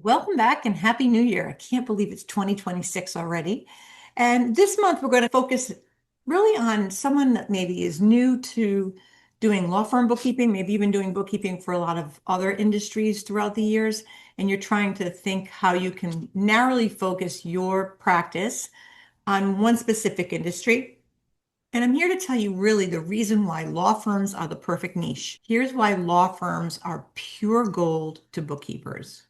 Welcome back and Happy New Year. I can't believe it's 2026 already. And this month we're going to focus really on someone that maybe is new to doing law firm bookkeeping, maybe even doing bookkeeping for a lot of other industries throughout the years. And you're trying to think how you can narrowly focus your practice on one specific industry. And I'm here to tell you really the reason why law firms are the perfect niche. Here's why law firms are pure gold to bookkeepers.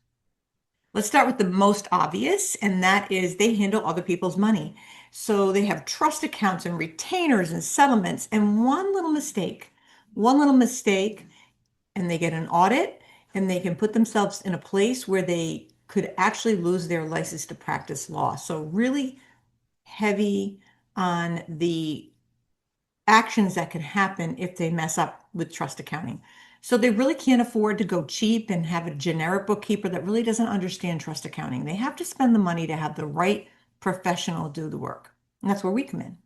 Let's start with the most obvious, and that is they handle other people's money. So they have trust accounts and retainers and settlements, and one little mistake, and they get an audit, and they can put themselves in a place where they could actually lose their license to practice law. So really heavy on the actions that can happen if they mess up with trust accounting. So they really can't afford to go cheap and have a generic bookkeeper that really doesn't understand trust accounting. They have to spend the money to have the right professional do the work. And that's where we come in.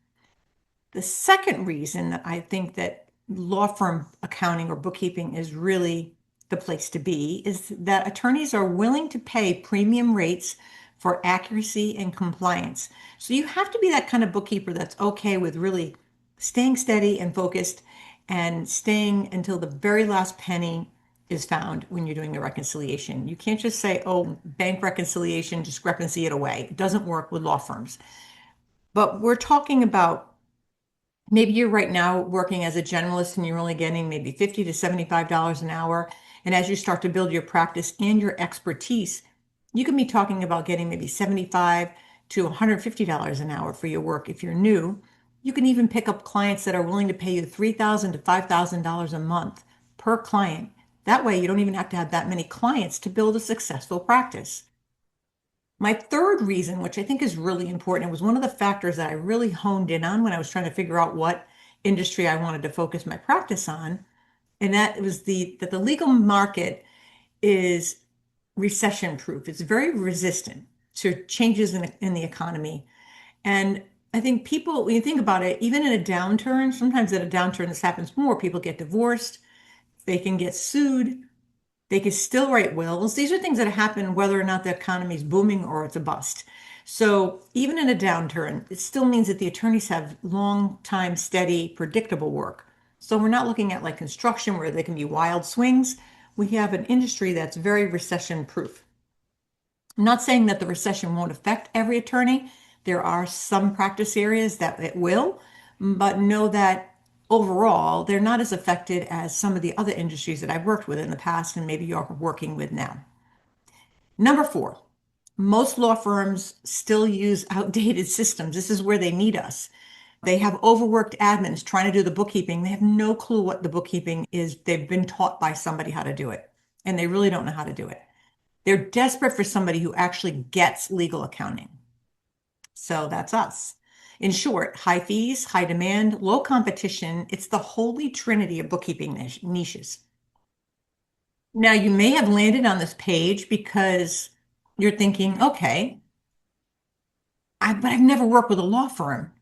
The second reason that I think that law firm accounting or bookkeeping is really the place to be is that attorneys are willing to pay premium rates for accuracy and compliance. So you have to be that kind of bookkeeper that's okay with really staying steady and focused and staying until the very last penny is found when you're doing a reconciliation. You can't just say, oh, bank reconciliation, discrepancy it away. It doesn't work with law firms. But we're talking about maybe you're right now working as a generalist and you're only getting maybe $50 to $75 an hour. And as you start to build your practice and your expertise, you can be talking about getting maybe $75 to $150 an hour for your work if you're new. You can even pick up clients that are willing to pay you $3,000 to $5,000 a month per client. That way, you don't even have to have that many clients to build a successful practice. My third reason, which I think is really important, it was one of the factors that I really honed in on when I was trying to figure out what industry I wanted to focus my practice on, and that was that the legal market is recession proof. It's very resistant to changes in the economy. And I think people, when you think about it, even in a downturn, sometimes in a downturn, this happens more. People get divorced, they can get sued, they can still write wills. These are things that happen whether or not the economy is booming or it's a bust. So even in a downturn, it still means that the attorneys have long time, steady, predictable work. So we're not looking at like construction where there can be wild swings. We have an industry that's very recession proof. I'm not saying that the recession won't affect every attorney. There are some practice areas that it will, but know that overall, they're not as affected as some of the other industries that I've worked with in the past and maybe you're working with now. Number four, most law firms still use outdated systems. This is where they need us. They have overworked admins trying to do the bookkeeping. They have no clue what the bookkeeping is. They've been taught by somebody how to do it, and they really don't know how to do it. They're desperate for somebody who actually gets legal accounting. So that's us. In short, high fees, high demand, low competition. It's the holy trinity of bookkeeping niches. Now, you may have landed on this page because you're thinking, okay, but I've never worked with a law firm.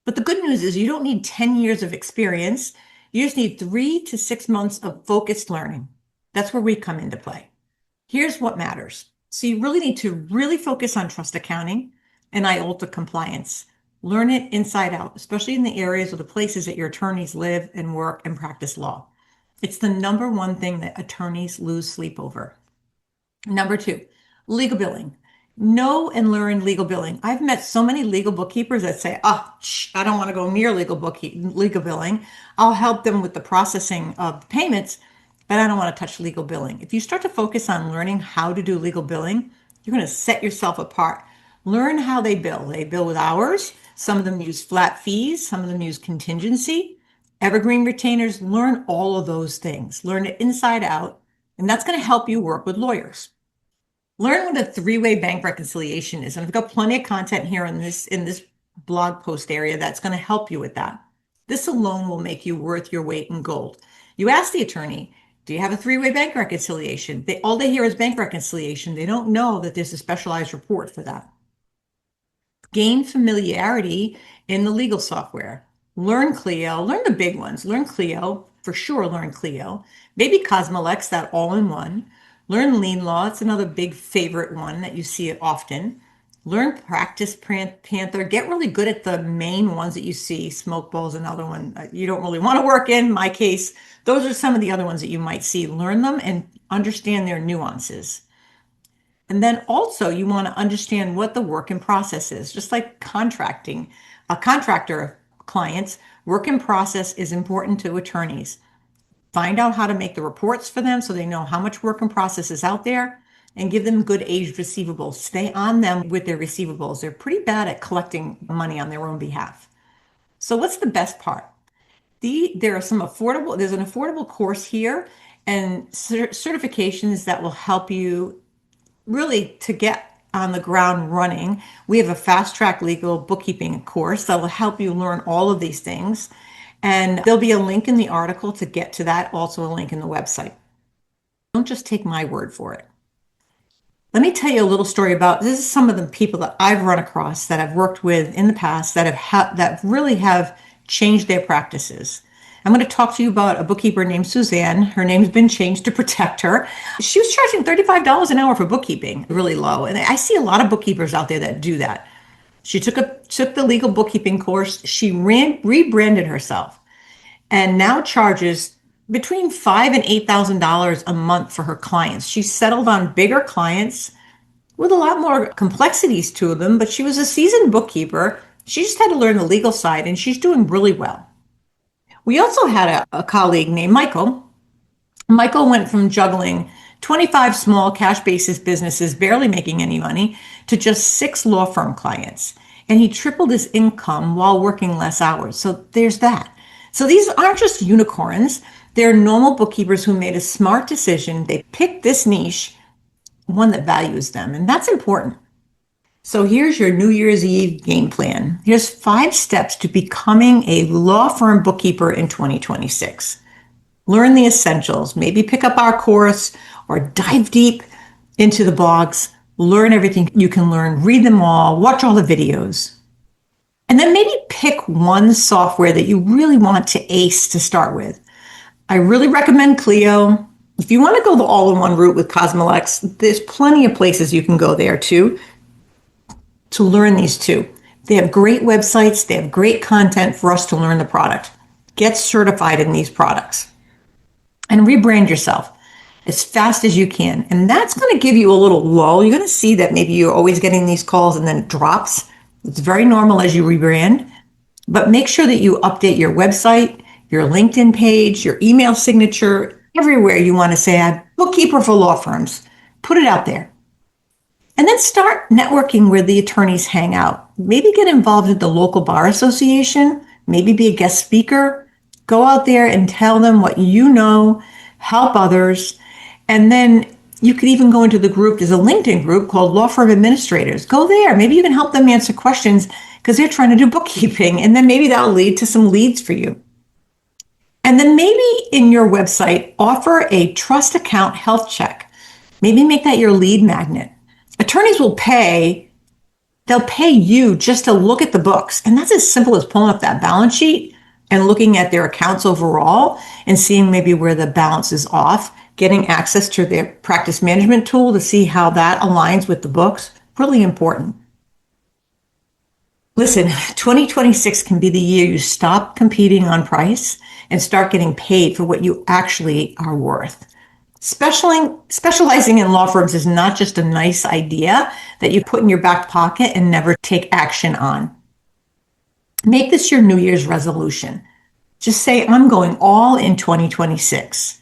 But the good news is you don't need 10 years of experience. You just need 3 to 6 months of focused learning. That's where we come into play. Here's what matters. So you really need to really focus on trust accounting and IOLTA compliance. Learn it inside out, especially in the areas or the places that your attorneys live and work and practice law. It's the number one thing that attorneys lose sleep over. Number two, legal billing. Know and learn legal billing. I've met so many legal bookkeepers that say, oh, I don't want to go near legal billing. I'll help them with the processing of payments, but I don't want to touch legal billing. If you start to focus on learning how to do legal billing, you're going to set yourself apart. Learn how they bill. They bill with hours. Some of them use flat fees. Some of them use contingency, evergreen retainers. Learn all of those things. Learn it inside out, and that's going to help you work with lawyers. Learn what a three-way bank reconciliation is. And I've got plenty of content here in this blog post area that's going to help you with that. This alone will make you worth your weight in gold. You ask the attorney, do you have a three-way bank reconciliation? All they hear is bank reconciliation. They don't know that there's a specialized report for that. Gain familiarity in the legal software. Learn Clio, learn the big ones. Learn Clio, for sure learn Clio. Maybe Cosmolex, that all-in-one. Learn lien law. It's another big favorite one that you see often. Learn practice panther. Get really good at the main ones that you see. Smoke bowl's another one you don't really want to work in. My case, those are some of the other ones that you might see. Learn them and understand their nuances. And then also you want to understand what the work in process is, just like contracting. A contractor clients, work in process is important to attorneys. Find out how to make the reports for them so they know how much work in process is out there and give them good aged receivables. Stay on them with their receivables. They're pretty bad at collecting money on their own behalf. So what's the best part? There's an affordable course here and certifications that will help you really to get on the ground running. We have a fast track legal bookkeeping course that will help you learn all of these things. And there'll be a link in the article to get to that, also a link in the website. Don't just take my word for it. Let me tell you a little story about this is some of the people that I've run across that I've worked with in the past that really have changed their practices. I'm going to talk to you about a bookkeeper named Suzanne. Her name's been changed to protect her. She was charging $35 an hour for bookkeeping, really low. And I see a lot of bookkeepers out there that do that. She took the legal bookkeeping course. She rebranded herself and now charges between $5,000 and $8,000 a month for her clients. She settled on bigger clients with a lot more complexities to them, but she was a seasoned bookkeeper. She just had to learn the legal side, and she's doing really well. We also had a colleague named Michael. Michael went from juggling 25 small cash basis businesses, barely making any money, to just 6 law firm clients. And he tripled his income while working less hours. So there's that. So these aren't just unicorns. They're normal bookkeepers who made a smart decision. They picked this niche, one that values them. And that's important. So here's your New Year's Eve game plan. Here's 5 steps to becoming a law firm bookkeeper in 2026. Learn the essentials. Maybe pick up our course or dive deep into the blogs. Learn everything you can learn. Read them all. Watch all the videos. And then maybe pick one software that you really want to ace to start with. I really recommend Clio. If you want to go the all-in-one route with Cosmolex, there's plenty of places you can go there too to learn these two. They have great websites. They have great content for us to learn the product. Get certified in these products and rebrand yourself as fast as you can. And that's going to give you a little lull. You're going to see that maybe you're always getting these calls and then it drops. It's very normal as you rebrand, but make sure that you update your website, your LinkedIn page, your email signature, everywhere you want to say, I'm bookkeeper for law firms. Put it out there. And then start networking where the attorneys hang out. Maybe get involved with the local bar association, maybe be a guest speaker. Go out there and tell them what you know, help others. And then you could even go into the group. There's a LinkedIn group called Law Firm Administrators. Go there. Maybe you can help them answer questions because they're trying to do bookkeeping. And then maybe that'll lead to some leads for you. And then maybe in your website, offer a trust account health check. Maybe make that your lead magnet. Attorneys will they'll pay you just to look at the books. And that's as simple as pulling up that balance sheet and looking at their accounts overall and seeing maybe where the balance is off, getting access to their practice management tool to see how that aligns with the books. Really important. Listen, 2026 can be the year you stop competing on price and start getting paid for what you actually are worth. Specializing in law firms is not just a nice idea that you put in your back pocket and never take action on. Make this your New Year's resolution. Just say, I'm going all in 2026.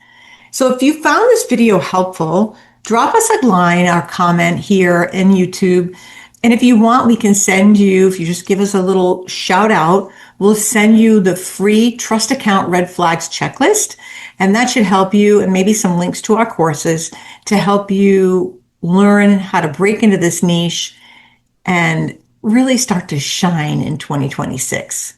So if you found this video helpful, drop us a line or comment here in YouTube. And if you want, we can send you, if you just give us a little shout out, we'll send you the free trust account red flags checklist. And that should help you, and maybe some links to our courses to help you learn how to break into this niche and really start to shine in 2026.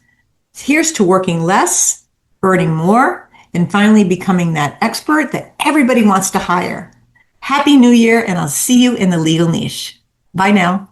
Here's to working less, earning more, and finally becoming that expert that everybody wants to hire. Happy New Year, and I'll see you in the legal niche. Bye now.